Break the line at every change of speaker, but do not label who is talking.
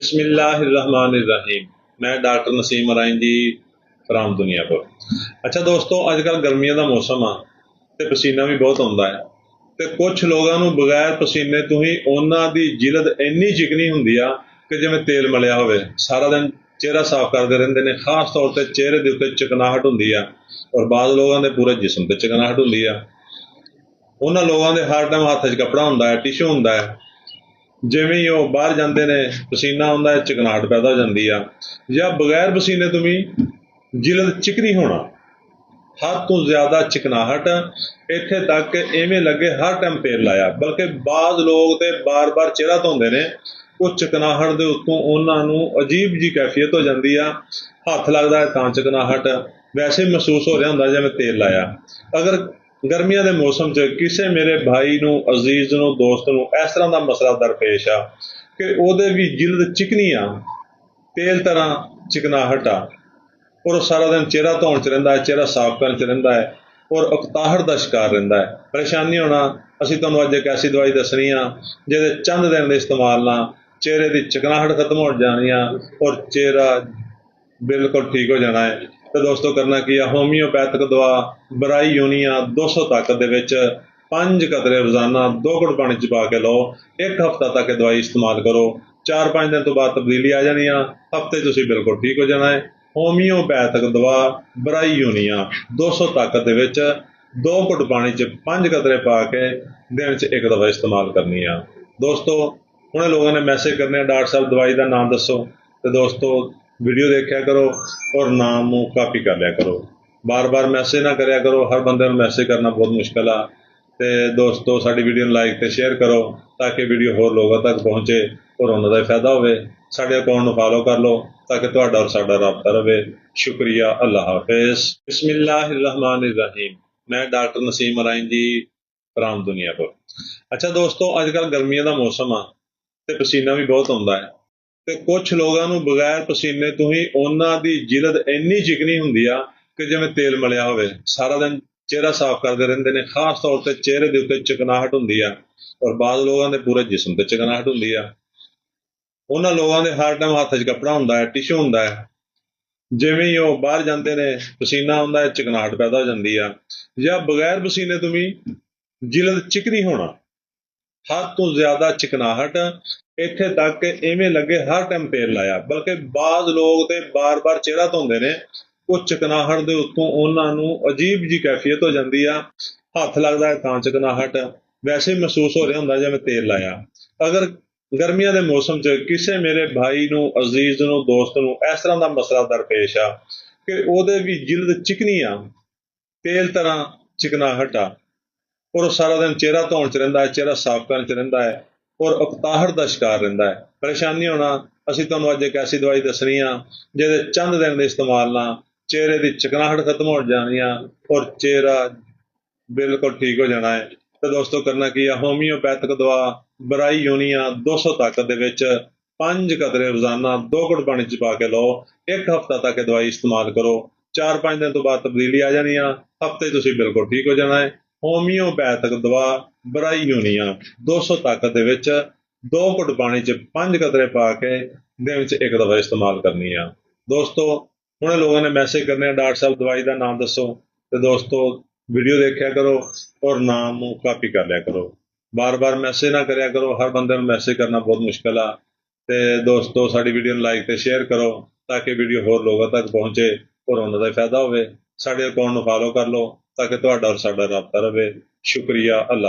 बिस्मिल्लाहिर्रहमानिर्रहीम। मैं doctor Naseem Arain ji from Dunyapur. अच्छा दोस्तों, अजकल गर्मियों का मौसम आ ते पसीना भी बहुत आउंदा है ते कुछ लोगों नूं बगैर पसीने तो ही उन्हां दी जिलद इन्नी चिकनी हुंदी आ कि जिवें तेल मलिया होवे। सारा दिन चेहरा साफ करते रहंदे ने, खास तौर ते चेहरे दे उत्ते चिकनाहट हुंदी आ और बाद लोगों दे पूरे जिस्म ते चिकनाहट हुंदी आ। उन्हां लोगों दे हर टाइम हत्थ 'च कपड़ा हुंदा है, टिशू हुंदा है। जिवें ही ਉਹ ਬਾਹਰ ਜਾਂਦੇ ਨੇ ਪਸੀਨਾ ਆਉਂਦਾ ਹੈ, ਚਿਕਨਾਹਟ ਪੈਦਾ ਹੋ ਜਾਂਦੀ ਆ। ਜਾਂ ਬਗੈਰ ਪਸੀਨੇ ਤੋਂ ਵੀ ਜਿਲਦ ਚਿਕਨੀ ਹੋਣਾ, ਹੱਦ ਤੋਂ ਜ਼ਿਆਦਾ ਚਿਕਨਾਹਟ, ਇੱਥੇ ਤੱਕ ਕਿ ਇਵੇਂ ਲੱਗੇ ਹਰ ਟਾਈਮ ਤੇਲ ਲਾਇਆ। ਬਲਕਿ ਬਾਜ਼ ਲੋਕ ਤੇ ਬਾਰ-ਬਾਰ ਚਿਹਰਾ ਧੋਂਦੇ ਨੇ, ਉਹ ਚਿਕਨਾਹਟ ਦੇ ਉੱਤੋਂ ਉਹਨਾਂ ਨੂੰ ਅਜੀਬ ਜੀ ਕੈਫੀਅਤ ਹੋ ਜਾਂਦੀ ਆ। ਹੱਥ ਲੱਗਦਾ ਹੈ ਤਾਂ ਚਿਕਨਾਹਟ, ਵੈਸੇ ਮਹਿਸੂਸ ਹੋ ਰਿਹਾ ਹੁੰਦਾ ਜਿਵੇਂ ਤੇਲ ਲਾਇਆ। ਅਗਰ गर्मियों के मौसम च किसी मेरे भाई नूं, अजीज नूं, दोस्त नूं इस तरह का मसला दरपेश आ कि ਉਹਦੇ भी जिलद चिकनी आ, तेल तरह चिकनाहट आ और सारा दिन चेहरा धोने च रहिंदा है, चेहरा साफ करने च रहिंदा है और अकताहट का शिकार रहिंदा है। परेशानी होना, असीं तुहानूं अज एक ऐसी दवाई दसनी आ जिहदे चंद दिन के इस्तेमाल नाल चेहरे की चिकनाहट खत्म हो जानी आ और चेहरा बिल्कुल ठीक हो जाना है। तो दोस्तों करना की है, होम्योपैथिक दवा बराई यूनिया 200 ताकत दे विच 5 कतरे रोजाना 2 घुट पानी च पा के लो। एक हफ्ता तक दवाई इस्तेमाल करो, 4-5 दिन तो बाद तब्दीली आ जानी आ, हफ्ते तुसीं बिल्कुल ठीक हो जाना है। होम्योपैथिक दवा बराई यूनिया 200 ताकत दे विच 2 घुट पानी च 5 कतरे पा के दिन च एक दवा इस्तेमाल करनी आ। दोस्तों हुणे लोगों ने मैसेज करने, डॉक्टर साहब दवाई का नाम दसो। तो दोस्तों वीडियो देखा करो और नाम कापी कर लिया करो, बार बार मैसेज ना करया करो। हर बंदे नूं मैसेज करना बहुत मुश्किल आ। ते दोस्तों साडी वीडियो नूं लाइक ते शेयर करो ताकि वीडियो होर लोगों तक पहुँचे और उन्हां दा फायदा होवे। साडे अकाउंट नूं फॉलो कर लो ताकि तुहाडा और साडा राबता रहे। शुक्रिया, अल्लाह हाफिज़। बिस्मिल्लाहिर्रहमानिर्रहीम। मैं डॉक्टर नसीम अराइन जी फ्राम दुनियापुर। अच्छा दोस्तों, अजकल गर्मियों का मौसम आ ते पसीना भी बहुत आउंदा है ਤੇ ਕੁਝ ਲੋਕਾਂ ਨੂੰ ਬਗੈਰ ਪਸੀਨੇ ਤੋਂ ਹੀ ਉਹਨਾਂ ਦੀ ਜਿਲਦ ਇੰਨੀ ਚਿਕਨੀ ਹੁੰਦੀ ਆ ਕਿ ਜਿਵੇਂ ਤੇਲ ਮਲਿਆ ਹੋਵੇ। ਸਾਰਾ ਦਿਨ ਚਿਹਰਾ ਸਾਫ਼ ਕਰਦੇ ਰਹਿੰਦੇ ਨੇ, ਖਾਸ ਤੌਰ ਤੇ ਚਿਹਰੇ ਦੇ ਉੱਤੇ ਚਿਕਨਾਹਟ ਹੁੰਦੀ ਆ ਔਰ ਬਾਜ਼ ਲੋਕਾਂ ਦੇ ਪੂਰੇ ਜਿਸਮ ਤੇ ਚਿਕਨਾਹਟ ਹੁੰਦੀ ਆ। ਉਹਨਾਂ ਲੋਕਾਂ ਦੇ ਹਰ ਟਾਈਮ ਹੱਥ 'ਚ ਕੱਪੜਾ ਹੁੰਦਾ ਹੈ, ਟਿਸ਼ੂ ਹੁੰਦਾ ਹੈ। ਜਿਵੇਂ ਹੀ ਉਹ ਬਾਹਰ ਜਾਂਦੇ ਨੇ ਪਸੀਨਾ ਆਉਂਦਾ ਹੈ, ਚਿਕਨਾਹਟ ਪੈਦਾ ਹੋ ਜਾਂਦੀ ਆ। ਜਾਂ ਬਗੈਰ ਪਸੀਨੇ ਤੋਂ ਵੀ ਜਿਲਦ ਚਿਕਨੀ ਹੋਣਾ, ਹੱਦ ਤੋਂ ਜ਼ਿਆਦਾ ਚਿਕਨਾਹਟ, ਇੱਥੇ ਤੱਕ ਕਿ ਇਵੇਂ ਲੱਗੇ ਹਰ ਟਾਈਮ ਤੇਲ ਲਾਇਆ। ਬਲਕਿ ਬਾਜ਼ ਲੋਕ ਤੇ ਬਾਰ-ਬਾਰ ਚਿਹਰਾ ਧੋਂਦੇ ਨੇ, ਉਹ ਚਿਕਨਾਹਟ ਦੇ ਉੱਤੋਂ ਉਹਨਾਂ ਨੂੰ ਅਜੀਬ ਜੀ ਕੈਫੀਅਤ ਹੋ ਜਾਂਦੀ ਆ। ਹੱਥ ਲੱਗਦਾ ਹੈ ਤਾਂ ਚਿਕਨਾਹਟ, ਵੈਸੇ ਮਹਿਸੂਸ ਹੋ ਰਿਹਾ ਹੁੰਦਾ ਜਿਵੇਂ ਤੇਲ ਲਾਇਆ। ਅਗਰ गर्मियों के मौसम च किसी मेरे भाई नूं, अजीज नूं, दोस्त नूं इस तरह का मसला दरपेश आ कि ਉਹਦੇ भी जिलद चिकनी आ, तेल तरह चिकनाहट आ और सारा दिन चेहरा धोने च रहिंदा है, चेहरा साफ करने च रहिंदा है और अकताहट का शिकार रहिंदा है। परेशानी होना, असीं तुहानूं अज एक ऐसी दवाई दसनी आ जिहदे चंद दिन के इस्तेमाल नाल चेहरे की चिकनाहट खत्म हो जानी आ और चेहरा बिल्कुल ठीक हो जाना है। तो दोस्तों करना की है, होम्योपैथिक दवा बराई यूनिया 200 ताकत दे विच 5 कतरे रोजाना 2 घुट पानी च पा के लो। एक हफ्ता तक दवाई इस्तेमाल करो, 4-5 दिन तो बाद तब्दीली आ जानी आ, हफ्ते तुसीं बिल्कुल ठीक हो जाना है। होम्योपैथिक दवा बराई यूनिया 200 ताकत दे विच 2 घुट पानी च 5 कतरे पा के दिन च एक दवा इस्तेमाल करनी आ। दोस्तों हुणे लोगों ने मैसेज करने, डॉक्टर साहब दवाई का नाम दसो। तो दोस्तों वीडियो देखा करो और नाम कापी कर लिया करो, बार बार मैसेज ना करया करो। हर बंदे नूं मैसेज करना बहुत मुश्किल आ। ते दोस्तों साडी वीडियो नूं लाइक ते शेयर करो ताकि वीडियो होर लोगों तक पहुँचे और उन्हां दा फायदा होवे। साडे अकाउंट नूं फॉलो कर लो ताकि तुहाडा और साडा राबता रहे। शुक्रिया, अल्लाह।